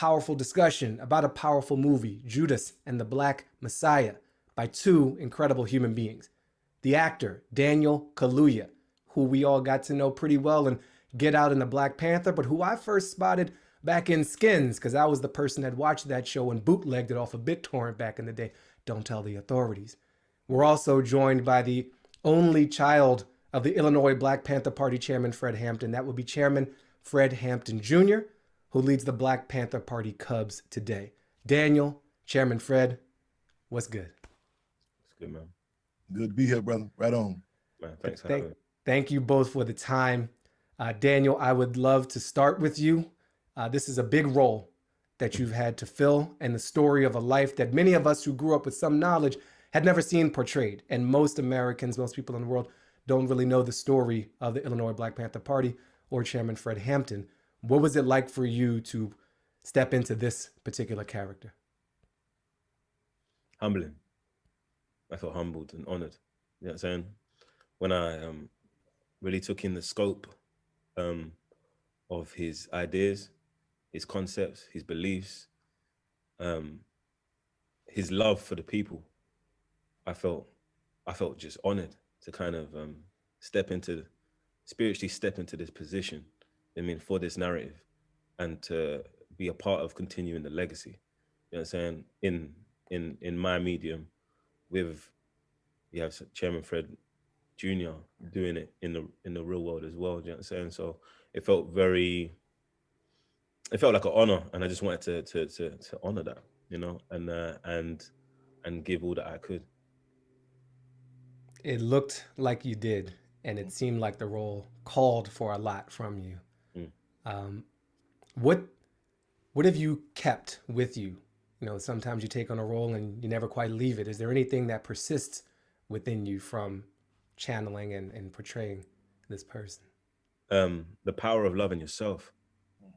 powerful discussion about a powerful movie, Judas and the Black Messiah, by two incredible human beings. The actor, Daniel Kaluuya, who we all got to know pretty well and Get Out in the Black Panther, but who I first spotted back in Skins, because I was the person that watched that show and bootlegged it off of BitTorrent back in the day. Don't tell the authorities. We're also joined by the only child of the Illinois Black Panther Party Chairman Fred Hampton. That would be Chairman Fred Hampton Jr., who leads the Black Panther Party Cubs today. Daniel, Chairman Fred, what's good? It's good, man. Good to be here, brother. Right on. Man, thanks for having me. Thank you both for the time. Daniel, I would love to start with you. This is a big role that you've had to fill, and the story of a life that many of us who grew up with some knowledge had never seen portrayed. And most Americans, most people in the world, don't really know the story of the Illinois Black Panther Party or Chairman Fred Hampton. What was it like for you to step into this particular character? Humbling. I felt humbled and honored. You know what I'm saying? When I really took in the scope of his ideas, his concepts, his beliefs, his love for the people, I felt just honored to kind of spiritually step into this position, I mean, for this narrative, and to be a part of continuing the legacy. You know what I'm saying? In my medium, we have Chairman Fred Jr. doing it in the real world as well. You know what I'm saying? So it felt like an honor, and I just wanted to honor that, you know, and give all that I could. It looked like you did, and it seemed like the role called for a lot from you. What have you kept with you? You know, sometimes you take on a role and you never quite leave it. Is there anything that persists within you from channeling and portraying this person? The power of loving yourself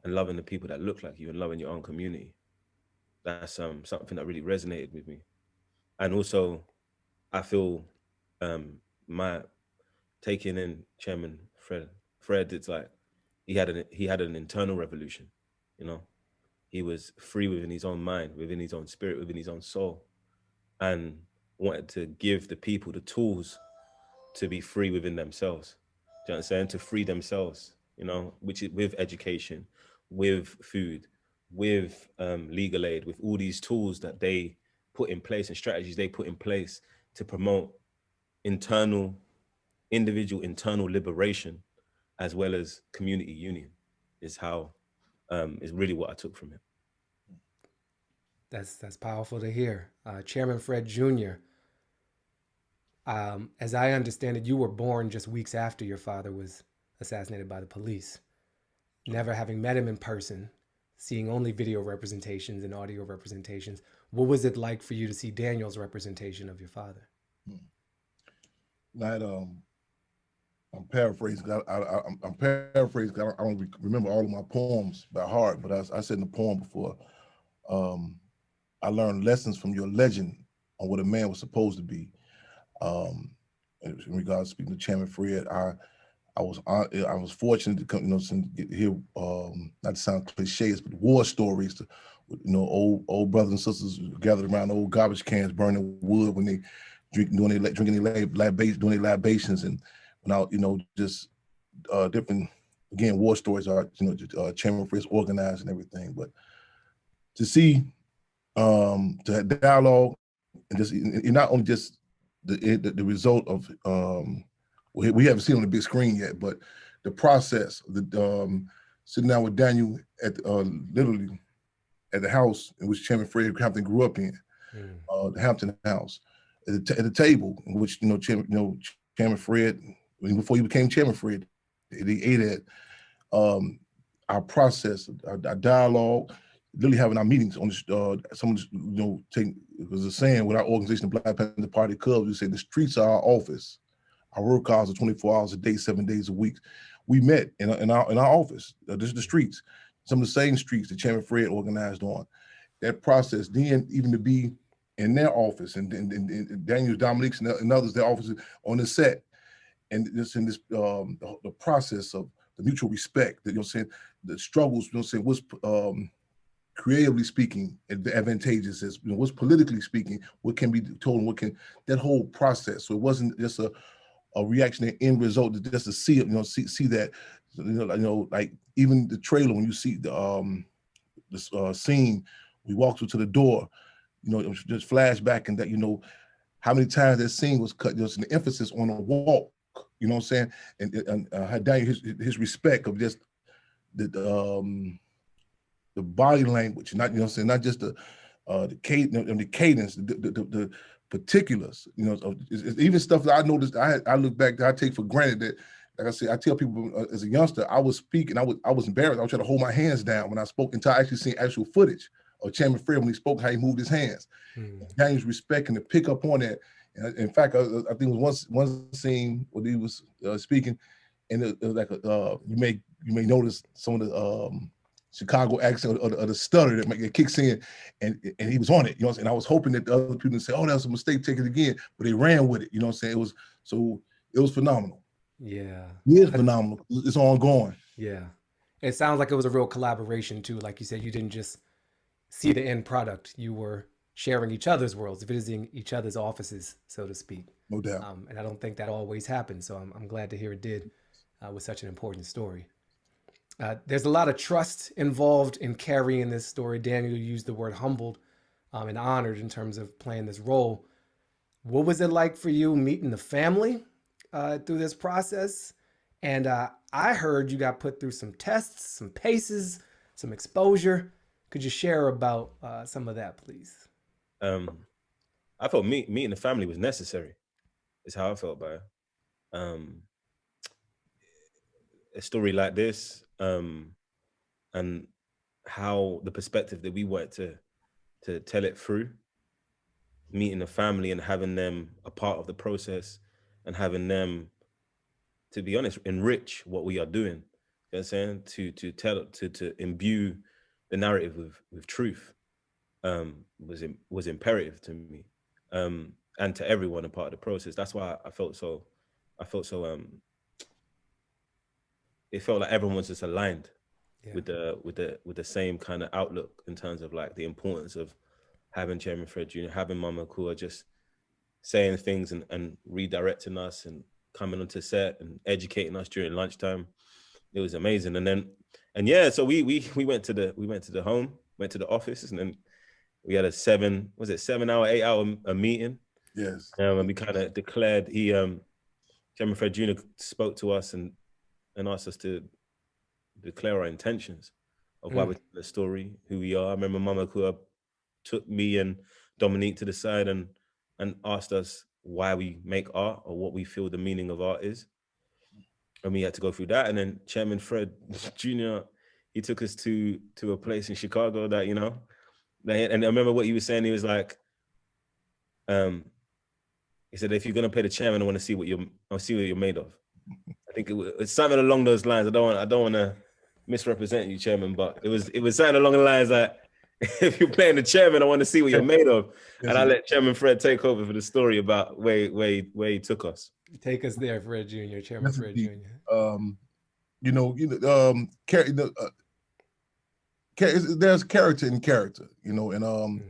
and loving the people that look like you and loving your own community. That's something that really resonated with me. And also, I feel my taking in Chairman Fred, it's like he had an internal revolution, you know. He was free within his own mind, within his own spirit, within his own soul, and wanted to give the people the tools to be free within themselves. Do you understand? To free themselves, you know, which is with education, with food, with legal aid, with all these tools that they put in place and strategies they put in place to promote individual internal liberation, as well as community union, is really what I took from him. That's powerful to hear. Chairman Fred Jr., as I understand it, you were born just weeks after your father was assassinated by the police. Never having met him in person, seeing only video representations and audio representations, what was it like for you to see Daniel's representation of your father? I'm paraphrasing. I'm paraphrasing. I don't remember all of my poems by heart, but I said in the poem before, I learned lessons from your legend on what a man was supposed to be. In regards to speaking to Chairman Fred, I was fortunate to come, you know, to hear not to sound cliches, but war stories. You know, old brothers and sisters gathered around old garbage cans, burning wood when they doing their libations, and without, you know, just different, again, war stories are, you know, Chairman Fred's organized and everything, but to see to have dialogue and just not only just the result of we haven't seen on the big screen yet, but the process, sitting down with Daniel at literally at the house in which Chairman Fred Hampton grew up in, the Hampton House, at the table in which, you know, Chairman Fred, before he became Chairman Fred, he ate at. Our process, our dialogue, literally having our meetings on someone, you know, there's a saying with our organization, the Black Panther Party Cubs, we say the streets are our office. Our work hours are 24 hours a day, 7 days a week. We met in our office. This is the streets, some of the same streets that Chairman Fred organized on. That process, then even to be in their office and Daniel, Dominique's and others, their offices on the set, and this in this the process of the mutual respect, that, you know, saying the struggles, you know, saying what's creatively speaking, advantageous is, what's politically speaking, what can be told, and what can, that whole process. So it wasn't just a reactionary end result just to see it, see that, like even the trailer, when you see the scene, we walked through to the door, it was just flashback, and that, how many times that scene was cut, just an emphasis on a walk, you know what I'm saying? And how Daniel, his respect of just the body language, not, not just the cadence, the particulars, even stuff that I noticed, I look back, I take for granted that, like I said, I tell people as a youngster, I was speaking, I was embarrassed. I was trying to hold my hands down when I spoke until I actually seen actual footage of Chairman Fred when he spoke, how he moved his hands. Daniel's respect and to pick up on that. And in fact, I think it was one scene when he was speaking, and it was like you may notice some of the Chicago accent or the stutter that kicks in, and he was on it, and I was hoping that the other people would say, "Oh, that was a mistake, take it again," but they ran with it, It was phenomenal. Yeah, it is phenomenal. It's ongoing. Yeah, it sounds like it was a real collaboration too. Like you said, you didn't just see the end product; you were sharing each other's worlds, visiting each other's offices, so to speak. No doubt. And I don't think that always happens. So I'm glad to hear it did with such an important story. There's a lot of trust involved in carrying this story. Daniel used the word humbled and honored in terms of playing this role. What was it like for you meeting the family through this process? And I heard you got put through some tests, some paces, some exposure. Could you share about some of that, please? I felt meeting the family was necessary. Is how I felt about it. A story like this, and how the perspective that we wanted to tell it through, meeting the family and having them a part of the process, and having them, to be honest, enrich what we are doing. You know what I'm saying? To imbue the narrative with truth, was imperative to me, and to everyone a part of the process. That's why I felt so. It felt like everyone was just aligned with the same kind of outlook in terms of like the importance of having Chairman Fred Jr., having Mama Kua just saying things and redirecting us and coming onto set and educating us during lunchtime. It was amazing. So we went to the home, went to the office, and then we had a 8-hour meeting. Yes. And we kind of declared, Chairman Fred Jr. spoke to us and asked us to declare our intentions of why we're telling the story, who we are. I remember Mama Kua took me and Dominique to the side and asked us why we make art, or what we feel the meaning of art is. And we had to go through that. And then Chairman Fred Jr., he took us to a place in Chicago that, and I remember what he was saying. He was like, he said, if you're gonna play the chairman, I want to see what you're made of. I think it's something along those lines. I don't want to misrepresent you, Chairman, but it was something along the lines that if you're playing the chairman, I want to see what you're made of. Yes, and I let Chairman Fred take over for the story about where he took us. Take us there, Fred Jr., Chairman Fred Jr. There's character in character, and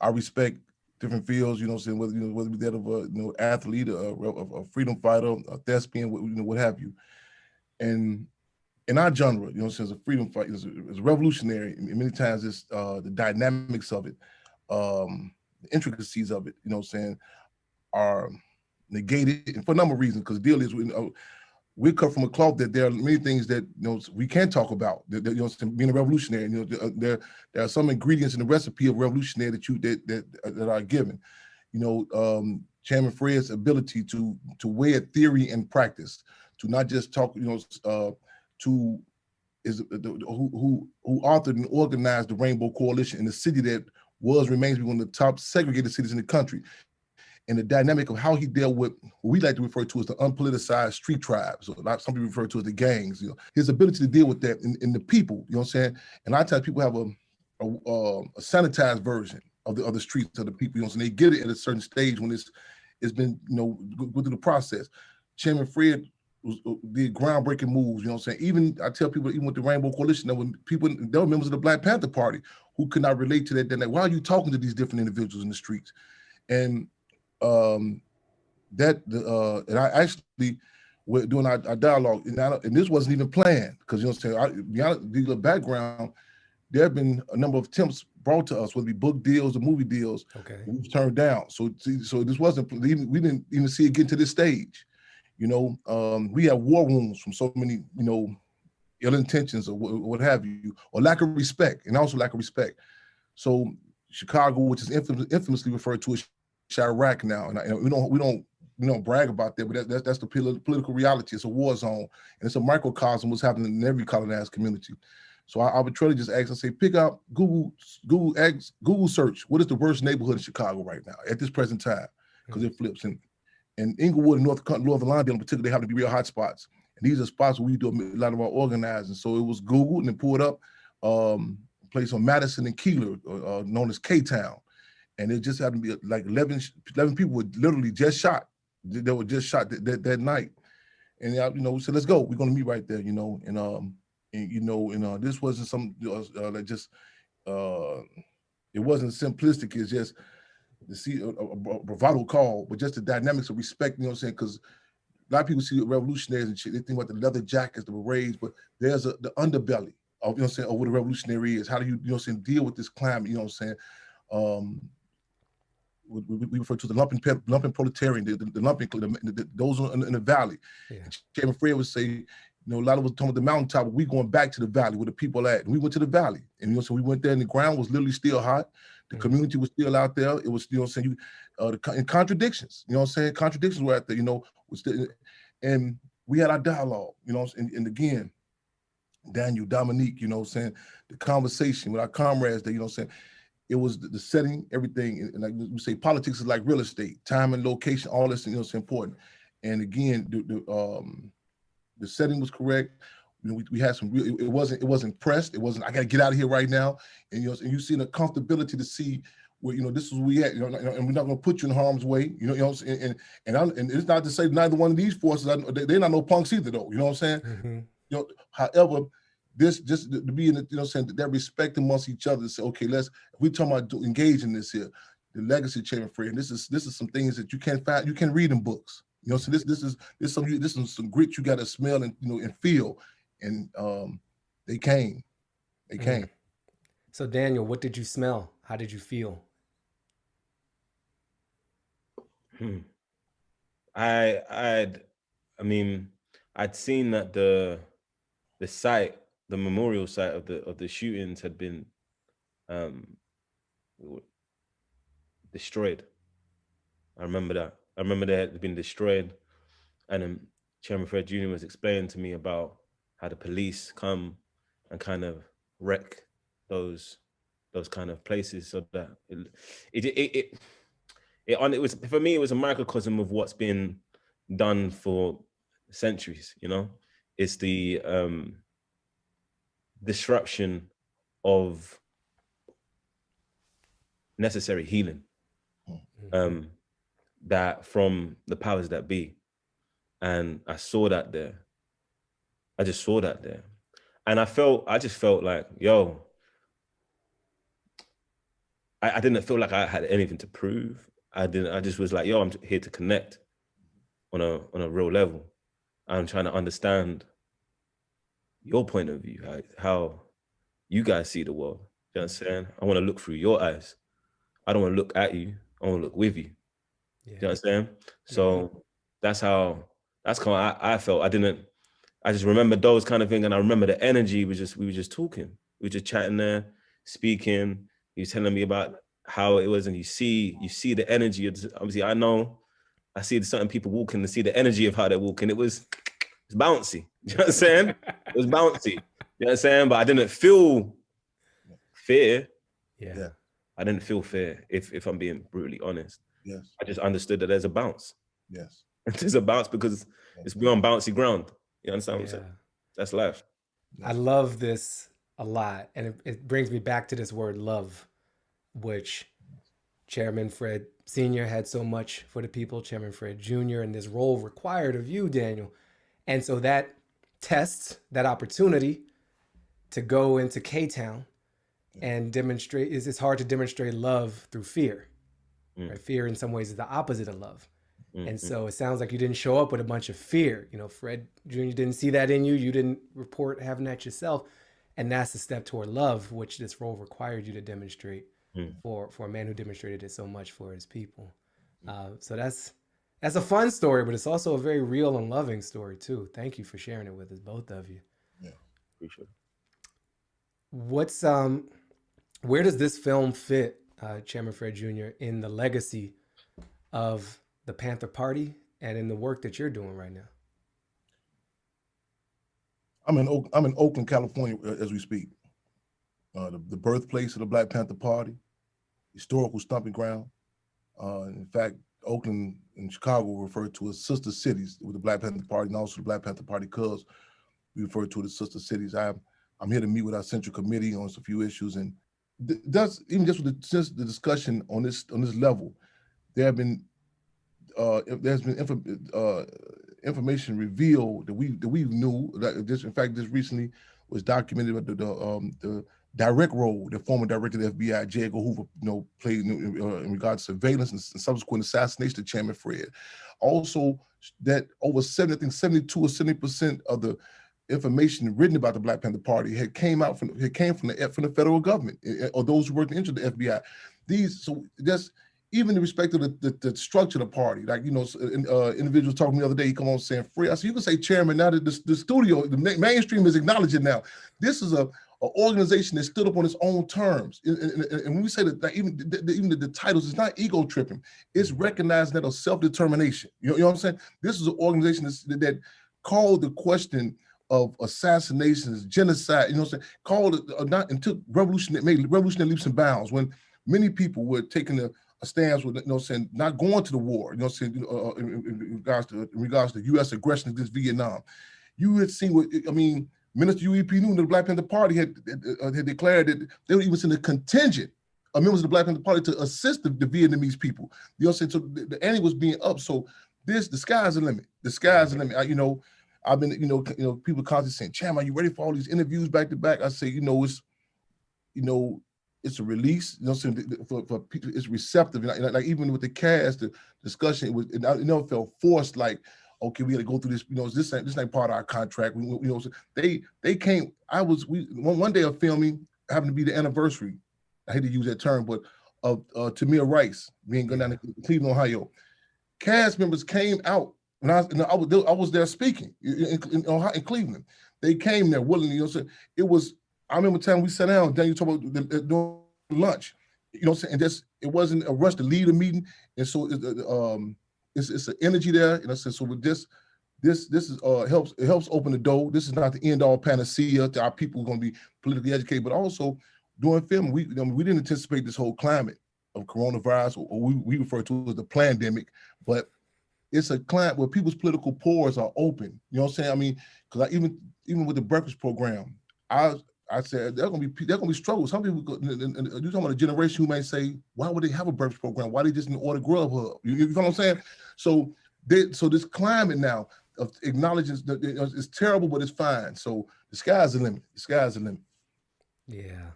I respect different fields, whether it be that of a athlete, a freedom fighter, a thespian, what have you. And in our genre, since a freedom fight is revolutionary, and many times it's the dynamics of it, the intricacies of it, are negated, and for a number of reasons. Because the deal is, we cut from a cloth that there are many things that we can't talk about. Being a revolutionary, there are some ingredients in the recipe of revolutionary that are given. Chairman Fred's ability to weigh theory and practice, to not just talk, who authored and organized the Rainbow Coalition in the city that remains one of the top segregated cities in the country. And the dynamic of how he dealt with what we like to refer to as the unpoliticized street tribes, or some people refer to as the gangs. His ability to deal with that in the people. And a lot of times people have a sanitized version of the streets of the people. And they get it at a certain stage when it's been go through the process. Chairman Fred did groundbreaking moves. You know what I'm saying? Even I tell people, even with the Rainbow Coalition, there were members of the Black Panther Party who could not relate to that. Then why are you talking to these different individuals in the streets? And and I actually, doing our dialogue, and this wasn't even planned, because you know what I'm saying. Beyond the background, there have been a number of attempts brought to us, whether it be book deals or movie deals. Okay. We've turned down. So this wasn't. We didn't even see it get to this stage. You know, we have war wounds from so many, you know, ill intentions or what have you, or lack of respect, and also lack of respect. So Chicago, which is infamously referred to as Chirac now, and we don't brag about that, but that's the political reality. It's a war zone, and it's a microcosm what's happening in every colonized community. So I arbitrarily just ask and say, pick out Google search, what is the worst neighborhood in Chicago right now at this present time? Because it flips. And Inglewood and North Lawndale in particular, they happen to be real hot spots. And these are spots where we do a lot of our organizing. So it was Google, and then pulled up a place on Madison and Keeler, known as K-Town. And it just happened to be like 11 people were literally just shot. They were just shot that night. And you know, we said, let's go. We're gonna meet right there, you know. And this wasn't some it wasn't simplistic. It's just to see a bravado call, but just the dynamics of respect. You know what I'm saying? Because a lot of people see the revolutionaries and shit. They think about the leather jackets, the berets, but there's the underbelly of, you know what I'm saying, of what a revolutionary is. How do you know what I'm saying, deal with this climate? You know what I'm saying? We refer to the lumping proletarian, the lumping, those in the valley. Yeah. Chairman Fred would say, you know, a lot of us talking about the mountaintop, but we going back to the valley where the people at. And we went to the valley, and you know, so we went there, and the ground was literally still hot. The community was still out there. It was, you know what I'm saying, and contradictions. You know what I'm saying? Contradictions were out there. You know, and we had our dialogue. You know, and again, Daniel, Dominique. You know what I'm saying? The conversation with our comrades. There. You know what I'm saying? It was the setting, everything, and like we say, politics is like real estate, time and location, all this, you know, it's important. And again, the setting was correct. You know, we had some real. It wasn't pressed. It wasn't. I got to get out of here right now. And you know, and you see the comfortability to see where, you know, this is where we at. You know, and we're not going to put you in harm's way. You know what I'm saying? And it's not to say neither one of these forces, they're not no punks either, though. You know what I'm saying? Mm-hmm. You know, however. This just to be in the, you know, saying that respect amongst each other. To say, okay, if we talking about engage in this here, the legacy of Chairman Fred. And this is some things that you can't find, you can read in books. You know, so this is some grit you got to smell and, you know, and feel. And they came. So Daniel, what did you smell? How did you feel? I'd seen that the site, the memorial site of the shootings had been destroyed. I remember that. I remember they had been destroyed, and Chairman Fred Jr. was explaining to me about how the police come and kind of wreck those kind of places, so that it was, for me, it was a microcosm of what's been done for centuries. You know, it's the disruption of necessary healing that from the powers that be. And I saw that there. I just saw that there. And I just felt like, yo, I didn't feel like I had anything to prove. I just was like, yo, I'm here to connect on a real level. I'm trying to understand your point of view, how you guys see the world. You know what I'm saying? I want to look through your eyes. I don't want to look at you. I want to look with you. Yeah. You know what I'm saying? So that's kind of I felt. I just remember those kind of things, and I remember the energy we were just talking. We were just chatting there, speaking. He was telling me about how it was, and you see the energy. Obviously, I see certain people walking and see the energy of how they're walking. It's bouncy. You know what I'm saying? It was bouncy. You know what I'm saying? But I didn't feel fear. Yeah. I didn't feel fear, if I'm being brutally honest. Yes. I just understood that there's a bounce. Yes. There's a bounce because we're on bouncy ground. You understand what I'm saying? That's life. I love this a lot. And it brings me back to this word love, which Chairman Fred Sr. had so much for the people, Chairman Fred Jr., and this role required of you, Daniel. And so that tests that opportunity to go into K-Town and demonstrate, it's hard to demonstrate love through fear. Right? Fear in some ways is the opposite of love. And so it sounds like you didn't show up with a bunch of fear. You know, Fred Jr. didn't see that in you. You didn't report having that yourself. And that's the step toward love, which this role required you to demonstrate for a man who demonstrated it so much for his people. So that's a fun story, but it's also a very real and loving story too. Thank you for sharing it with us, both of you. Yeah, Appreciate it. What's where does this film fit, Chairman Fred Jr., in the legacy of the Panther Party and in the work that you're doing right now? I'm in Oakland, California, as we speak. The birthplace of the Black Panther Party, historical stomping ground. In fact, Oakland and Chicago were referred to as sister cities with the Black Panther Party, and also the Black Panther Party because we refer to it as sister cities. I'm here to meet with our central committee on a few issues, and that's even just with the discussion on this level. There's been information revealed that we knew that just recently was documented the direct role that former director of the FBI, J. Edgar Hoover, played in regards to surveillance and subsequent assassination of Chairman Fred. Also, that over 72 or 70% of the information written about the Black Panther Party came from the federal government or those who worked in the FBI. That's even in respect to the structure of the party. Like, individuals talking to me the other day, he come on saying Fred. I said, you can say chairman now that the studio, the mainstream is acknowledging now. This is an organization that stood up on its own terms. And when we say that even the titles, it's not ego tripping. It's recognizing that of self-determination. You know what I'm saying? This is an organization that called the question of assassinations, genocide, called it and took made revolutionary leaps and bounds when many people were taking a stance with, not going to the war, in regards to U.S. aggression against Vietnam. You had seen Minister U.E.P. Newton of the Black Panther Party had declared that they would even send a contingent of members of the Black Panther Party to assist the Vietnamese people. So the ante was being up. So the sky's the limit. The sky's the limit. I've been, people constantly saying, Chairman, are you ready for all these interviews back to back? I say, it's a release, for people, it's receptive. Like even with the cast, the discussion, it never felt forced, like, okay, we got to go through this, this ain't part of our contract. They came, one day of filming happened to be the anniversary, I hate to use that term, but of Tamir Rice being going down to Cleveland, Ohio. Cast members came out when I was there speaking in Cleveland. They came there willingly. It was. I remember time we sat down. Then you talk about doing lunch. And it wasn't a rush to lead a meeting. And so it's an energy there. And I said, so with this is helps open the door. This is not the end all panacea to our people who are going to be politically educated, but also doing film. We didn't anticipate this whole climate of coronavirus, or we refer to it as the pandemic, but it's a climate where people's political pores are open. You know what I'm saying? I mean, because even with the breakfast program, I said there are gonna be struggles. Some people, you're talking about a generation who may say, why would they have a breakfast program? Why they just didn't order Grubhub? You know what I'm saying? So this climate now of acknowledging that it's terrible, but it's fine. So the sky's the limit. The sky's the limit. Yeah,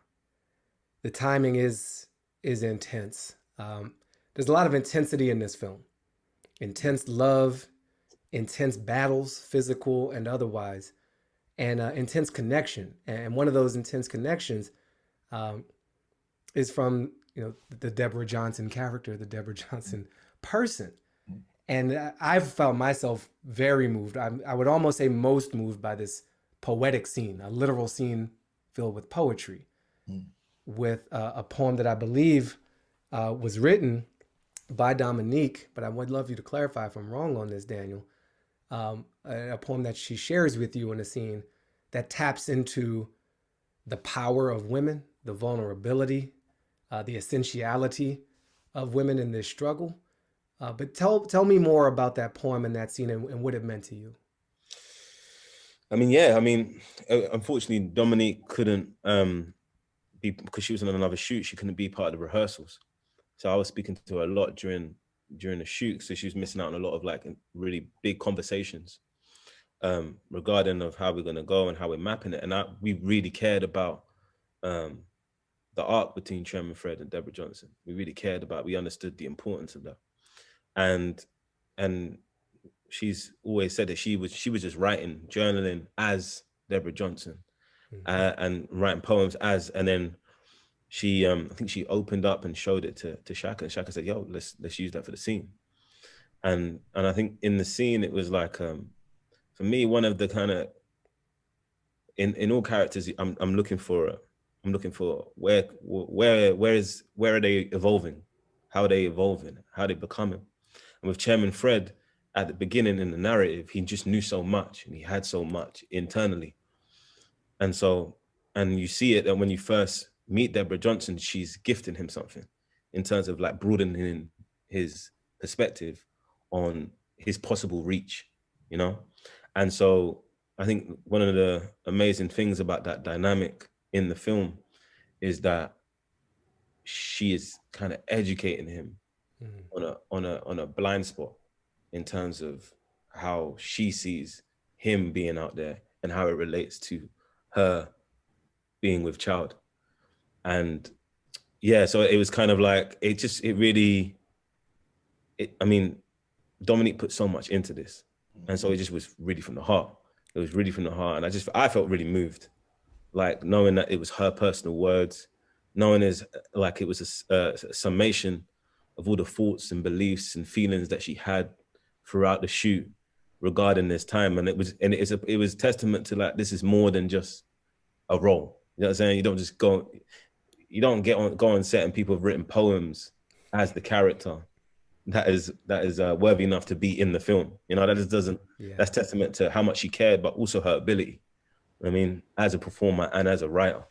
the timing is intense. There's a lot of intensity in this film. Intense love, intense battles, physical and otherwise, and intense connection. And one of those intense connections is from the Deborah Johnson character, the Deborah Johnson person. And I've felt myself very moved. I would almost say most moved by this poetic scene, a literal scene filled with poetry, with a poem that I believe was written by Dominique, but I would love you to clarify if I'm wrong on this, Daniel. A poem that she shares with you in a scene that taps into the power of women, the vulnerability, the essentiality of women in this struggle. But tell me more about that poem and that scene and what it meant to you. Unfortunately, Dominique couldn't be, because she was on another shoot, she couldn't be part of the rehearsals. So I was speaking to her a lot during the shoot, so she was missing out on a lot of like really big conversations. regarding of how we're gonna go and how we're mapping it. And we really cared about the arc between Chairman Fred and Deborah Johnson. We really cared about. We understood the importance of that, and she's always said that she was just writing, journaling as Deborah Johnson, and writing poems as, and then she I think she opened up and showed it to Shaka, and Shaka said, "Yo, let's use that for the scene." And I think in the scene it was like, for me, one of the kind of, in all characters, I'm looking for where are they evolving, how are they evolving, how are they becoming. And with Chairman Fred, at the beginning in the narrative, he just knew so much and he had so much internally. And you see it that when you first meet Deborah Johnson, she's gifting him something in terms of like broadening his perspective on his possible reach, you know? And so I think one of the amazing things about that dynamic in the film is that she is kind of educating him on a blind spot in terms of how she sees him being out there and how it relates to her being with child. And yeah, so it was kind of like, I mean, Dominique put so much into this. And so it just was really from the heart. It was really from the heart. And I felt really moved, like knowing that it was her personal words, knowing as like it was a summation of all the thoughts and beliefs and feelings that she had throughout the shoot regarding this time. And it was testament to like, this is more than just a role. You know what I'm saying? You don't just go on set and people have written poems as the character that is worthy enough to be in the film. You know, that just doesn't, that's testament to how much she cared, but also her ability. I mean, as a performer and as a writer.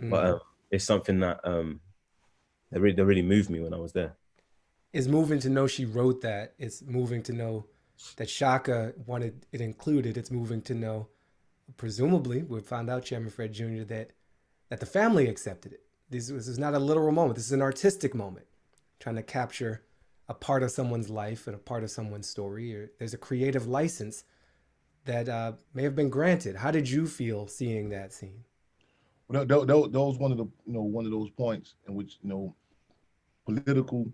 But it's something that that really moved me when I was there. It's moving to know she wrote that. It's moving to know that Shaka wanted it included. It's moving to know, presumably, we found out, Chairman Fred Jr., that the family accepted it. This is not a literal moment. This is an artistic moment, trying to capture a part of someone's life and a part of someone's story. Or there's a creative license that may have been granted. How did you feel seeing that scene? Well, that was one of the one of those points in which political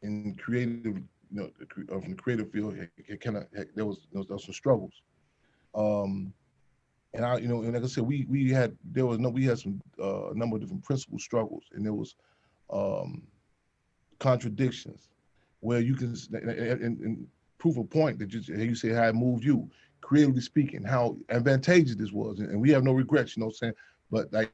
and creative from the creative field, it kind of there was some struggles. And and like I said, we had some a number of different principal struggles, and there was contradictions where you can and prove a point that you say how it moved you, creatively speaking, how advantageous this was, and we have no regrets, you know what I'm saying? But like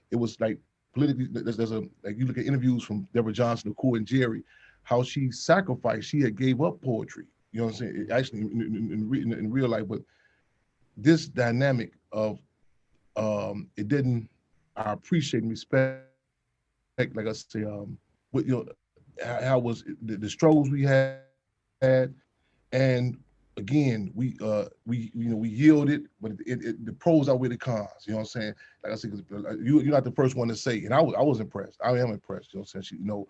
it was like politically, there's a like you look at interviews from Deborah Johnson, Nicole, and Jerry, how she sacrificed, she had gave up poetry, you know what I'm saying? It actually in real life, but this dynamic of it didn't, I appreciate and respect, like I say, what how was the struggles we had, and again we yielded, but the pros outweigh the cons. You know what I'm saying? Like I said, because you're not the first one to say, and I was impressed. I am impressed. You know what I'm saying?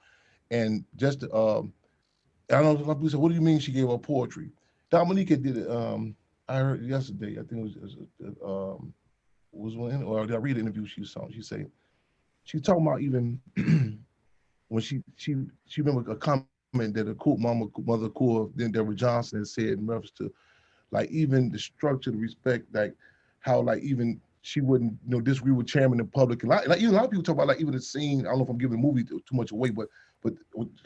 And just I don't know. Like we said, what do you mean she gave up poetry? Dominique did it. I heard yesterday. I think it was one, or did I read an interview she saw? She said she talking about even when she remember a comment that a mother core then Deborah Johnson had said in reference to like even the structure, the respect, like how like even she wouldn't disagree with Chairman in public, and like even a lot of people talk about like even the scene. I don't know if I'm giving the movie too much away, but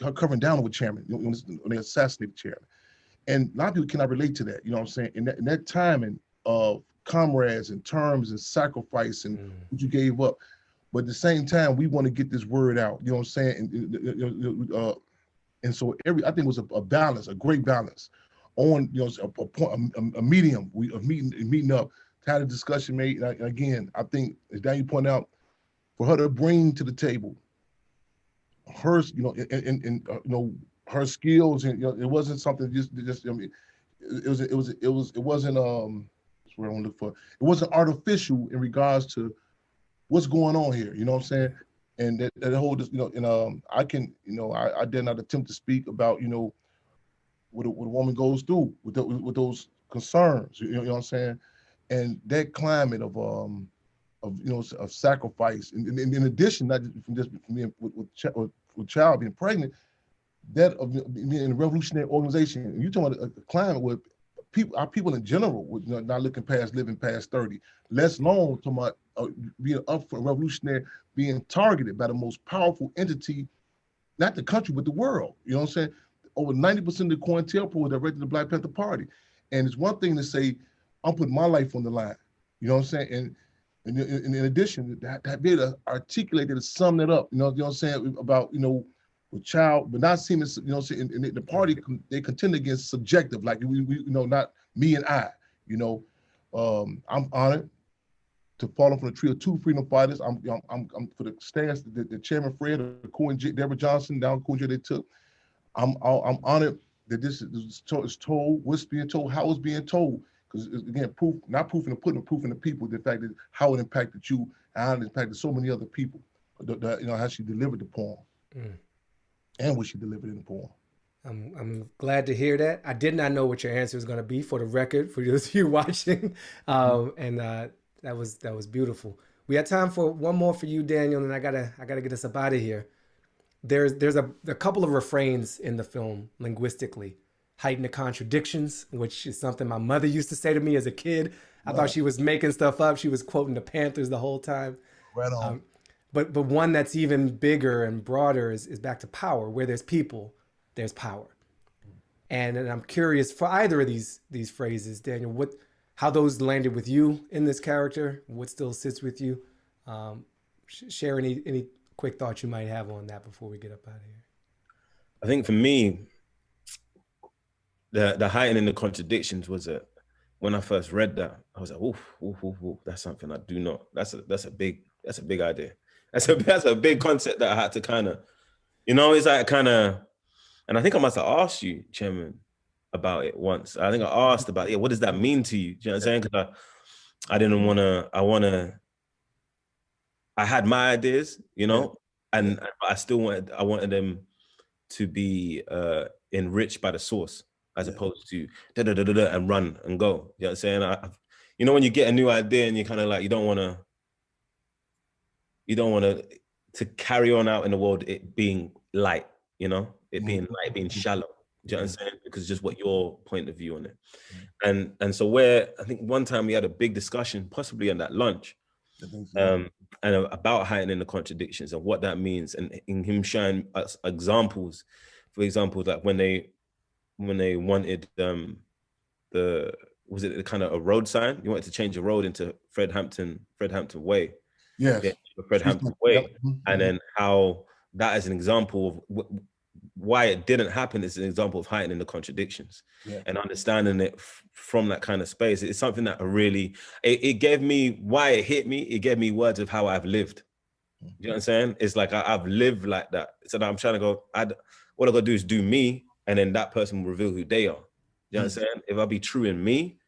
her covering down with Chairman when they assassinated Chairman, and a lot of people cannot relate to that. You know what I'm saying? And that timing of comrades and terms and sacrifice and what you gave up. But at the same time, we want to get this word out. You know what I'm saying? And so I think it was a balance, a great balance, on a medium of meeting up, to have a discussion made. And again, I think as Daniel pointed out, for her to bring to the table her, her skills, and it wasn't something just I mean, it wasn't that's what I want to look for. It wasn't artificial in regards to what's going on here, you know what I'm saying? And that whole, I can, I dare not attempt to speak about, what a woman goes through with those concerns. You know what I'm saying? And that climate of of sacrifice. In addition, not just from being with child being pregnant, that of being in a revolutionary organization. You talking about a climate where our people in general would not living past 30, less known talking about being up for revolutionary, being targeted by the most powerful entity, not the country, but the world. You know what I'm saying? Over 90% of the COINTELPRO is directed to the Black Panther Party. And it's one thing to say, I'm putting my life on the line. You know what I'm saying? And in addition, that be able to articulate it, to sum that up, you know what I'm saying, about, with child, but not seeming, in the party, they contend against subjective, like we not me and I, I'm honored to fall from the tree of two freedom fighters. I'm for the stance that the Chairman Fred, the Deborah Johnson, down Cool J they took. I'm honored that this is told, what's being told, how it's being told. Because again, not proof in the pudding, proof in the people, the fact that how it impacted you and how it impacted so many other people. How she delivered the poem and what she delivered in the poem. I'm glad to hear that. I did not know what your answer was going to be, for the record, for those of you watching. That was beautiful. We had time for one more for you, Daniel, and I gotta get us up out of here. There's a couple of refrains in the film linguistically. Heighten the contradictions, which is something my mother used to say to me as a kid. I thought she was making stuff up. She was quoting the Panthers the whole time. Right on. But one that's even bigger and broader is back to power. Where there's people, there's power. And I'm curious for either of these phrases, Daniel, how those landed with you in this character, what still sits with you. Share any quick thoughts you might have on that before we get up out of here. I think for me, the heightening the contradictions was when I first read that, I was like, oof, that's something I do not. That's a big idea. That's a big concept that I had to kind of, it's like kind of, and I think I must have asked you, Chairman, about it once. I think I asked about, what does that mean to you? Do you know what I'm saying? Because I had my ideas, and I wanted them to be enriched by the source, as opposed to and run and go. You know what I'm saying? When you get a new idea and you kind of like, you don't want to carry on out in the world, it being light, it being light, being shallow. Do you know what I'm saying? Because just what your point of view on it. And so where I think one time we had a big discussion, possibly on that lunch, and about heightening the contradictions and what that means, and in him showing us examples, for example, that when they wanted was it kind of a road sign? You wanted to change the road into Fred Hampton Way. Yes. Yeah, Fred Hampton Way. And then how that is an example of why it didn't happen is an example of heightening the contradictions and understanding it from that kind of space. It's something that really, it gave me, why it hit me, it gave me words of how I've lived. You know what I'm saying? It's like I've lived like that. So now I'm trying to go, what I got to do is do me, and then that person will reveal who they are. You know what I'm saying? If I be true in me,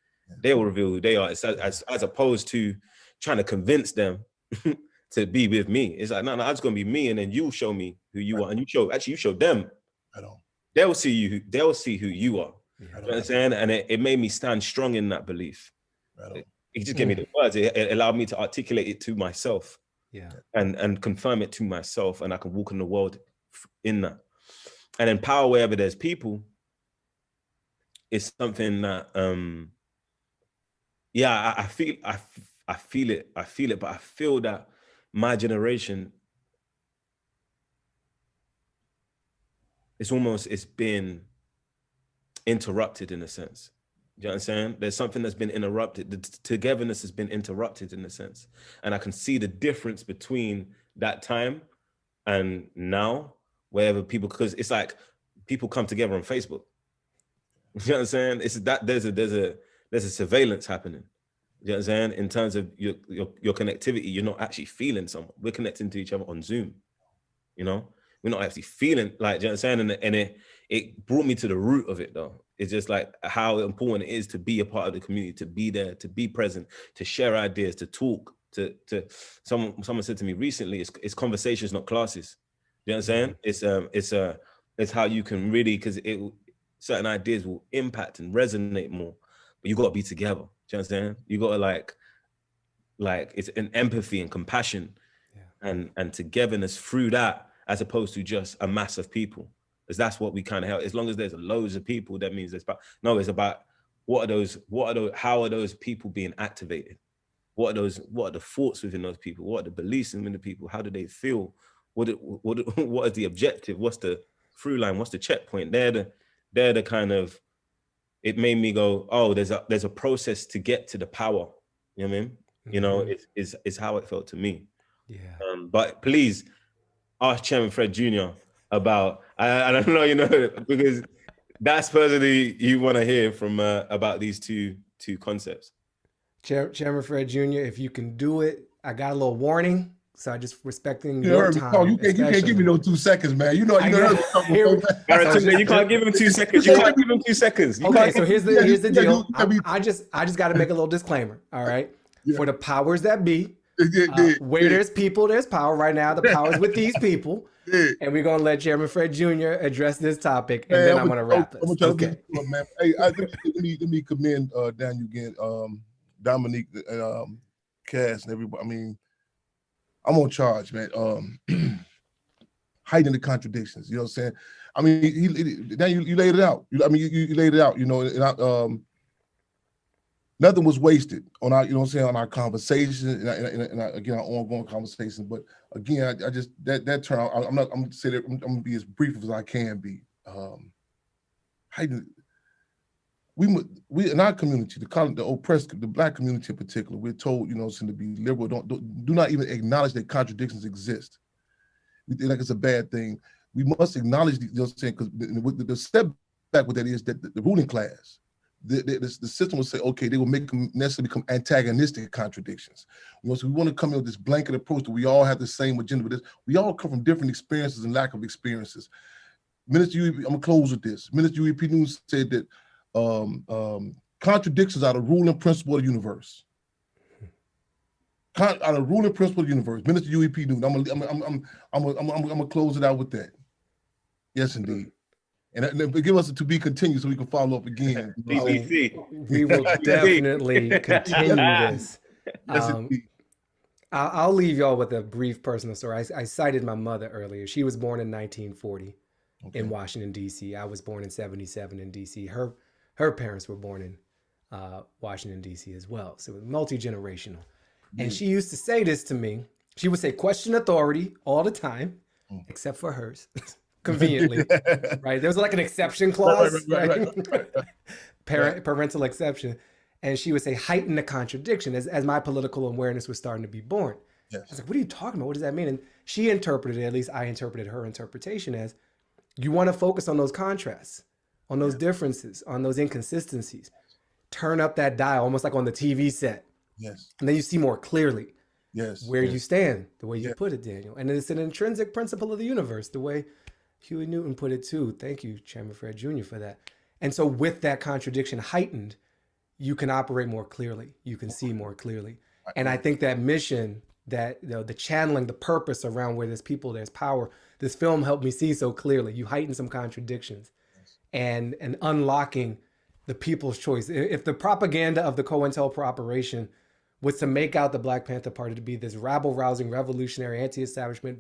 they will reveal who they are. It's as opposed to trying to convince them to be with me. It's like, no, I'm just gonna be me, and then you show me who you are, and you show them. They'll see who you are. You know what I'm saying? And it made me stand strong in that belief. It just gave me the words. It allowed me to articulate it to myself. And confirm it to myself, and I can walk in the world in that. And then power wherever there's people is something that I feel it, but I feel that my generation, it's been interrupted in a sense. Do you know what I'm saying? There's something that's been interrupted. The togetherness has been interrupted in a sense. And I can see the difference between that time and now, wherever people, because it's like people come together on Facebook. You know what I'm saying? It's that there's a surveillance happening. You know what I'm saying? In terms of your connectivity, you're not actually feeling someone. We're connecting to each other on Zoom. We're not actually feeling, like, you know what I'm saying? And it brought me to the root of it though. It's just like how important it is to be a part of the community, to be there, to be present, to share ideas, to talk, to someone said to me recently, it's conversations, not classes. You know what I'm saying? It's how you can really, because certain ideas will impact and resonate more but you got to be together. Do you understand? You got to like it's an empathy and compassion and togetherness through that, as opposed to just a mass of people. Because that's what we kind of help. As long as there's loads of people, that means there's no, it's about how are those people being activated? What are the thoughts within those people? What are the beliefs within the people? How do they feel? What is the objective? What's the through line? What's the checkpoint? They're the kind of, it made me go, oh, there's a process to get to the power. You know what I mean? You know, it's how it felt to me. Yeah. But please ask Chairman Fred Jr. about, I don't know, you know, because that's personally you want to hear from about these two concepts. Chairman Fred Jr., if you can do it, I got a little warning. So I just respecting your time. Oh, you can't give me no 2 seconds, man. You can't give him 2 seconds. You can't give him 2 seconds. Okay, so here's the deal. I just got to make a little disclaimer. All right, for the powers that be, where there's people, there's power. Right now, the power's with these people, and we're gonna let Chairman Fred Jr. address this topic, and then I'm gonna wrap this. Okay. Man. Hey, let me commend Daniel again, Dominique, Cass, and everybody. I mean, I'm on charge, man. Heightening the contradictions. You know what I'm saying? I mean, Daniel, you laid it out. You laid it out. You know, and nothing was wasted on our, you know what I'm saying, on our conversation and again, our ongoing conversation. But again, I just that term, I'm gonna be as brief as I can be. We in our community, the oppressed, the Black community in particular, we're told, you know, to be liberal, do not even acknowledge that contradictions exist. We think like it's a bad thing. We must acknowledge, you know what I'm saying, because the step back with that is that the ruling class, the system will say, okay, they will make them necessarily become antagonistic contradictions. You know, so we want to come in with this blanket approach that we all have the same agenda, but we all come from different experiences and lack of experiences. Minister UEP, I'm gonna close with this. Minister UEP News said that contradictions are the ruling principle of the universe. Are the ruling principle of the universe. Minister UEP News. I'm gonna close it out with that. Yes, indeed. And give us a to be continued so we can follow up again. We will definitely continue this. I'll leave y'all with a brief personal story. I cited my mother earlier. She was born in 1940 in Washington, D.C. I was born in 77 in D.C. Her parents were born in Washington, D.C. as well. So it was multi-generational. And she used to say this to me. She would say, question authority all the time, except for hers. Conveniently, right? There was like an exception clause, right? Parental exception. And she would say, heighten the contradiction as my political awareness was starting to be born. Yes. I was like, what are you talking about? What does that mean? And she interpreted it, at least I interpreted her interpretation as, you want to focus on those contrasts, on those differences, on those inconsistencies. Turn up that dial, almost like on the TV set. Yes. And then you see more clearly where you stand, the way you put it, Daniel. And it's an intrinsic principle of the universe, the way Huey Newton put it too. Thank you, Chairman Fred Jr. for that. And so with that contradiction heightened, you can operate more clearly. You can see more clearly. And I think that mission, that the channeling, the purpose around where there's people, there's power, this film helped me see so clearly. You heighten some contradictions and unlocking the people's choice. If the propaganda of the COINTELPRO operation was to make out the Black Panther Party to be this rabble-rousing, revolutionary, anti-establishment,